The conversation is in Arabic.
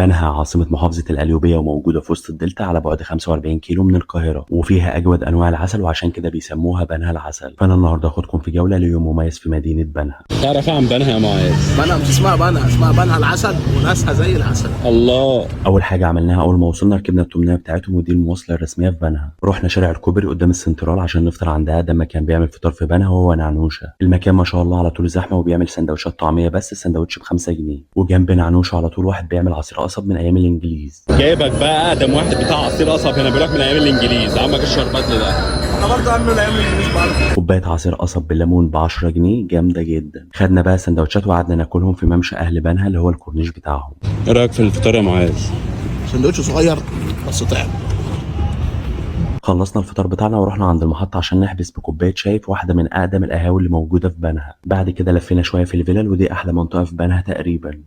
بنها عاصمة محافظة القليوبية وموجودة في وسط الدلتا على بعد 45 كيلو من القاهرة، وفيها أجود أنواع العسل وعشان كده بيسموها بنها العسل. فأنا النهاردة هاخدكم في جولة ليوم مميز في مدينة بنها. تعرف عن بنها يا معاذ؟ بنها مش اسمها بنها، اسمها بنها العسل وناسها زي العسل. الله. أول حاجة عملناها أول ما وصلنا ركبنا التمنية بتاعتهم ودي المواصلة الرسمية في بنها. رحنا شارع الكوبري قدام السنترال عشان نفطر عند أقدم مكان بيعمل فطار في بنها وهو نعنوشة. المكان ما شاء الله على طول زحمة وبيعمل سندوتشات طعمية بس السندوتش ب5 جنيه، وجنب نعنوشه على طول واحد بيعمل عصير قصب من أيام الإنجليز. جايبك بقى اقدم واحد بتاع عصير قصب هنا، بيقول لك من ايام الانجليز. عمك الشربات ده انا برضه عامله الايام الانجليز برضه. كوباية عصير قصب بالليمون ب10 جنيه جامدة جدا. خدنا بقى سندوتشات وقعدنا ناكلهم في ممشى أهل بنها اللي هو الكورنيش بتاعهم. ايه رايك في الفطار يا معاذ؟ سندوتش صغير بس طعم. خلصنا الفطار بتاعنا ورحنا عند المحطة عشان نحبس بكوباية شاي في واحدة من أقدم القهاوي اللي موجودة في بنها. بعد كده لفينا شوية في الفلل ودي أحلى منطقة في بنها تقريبا.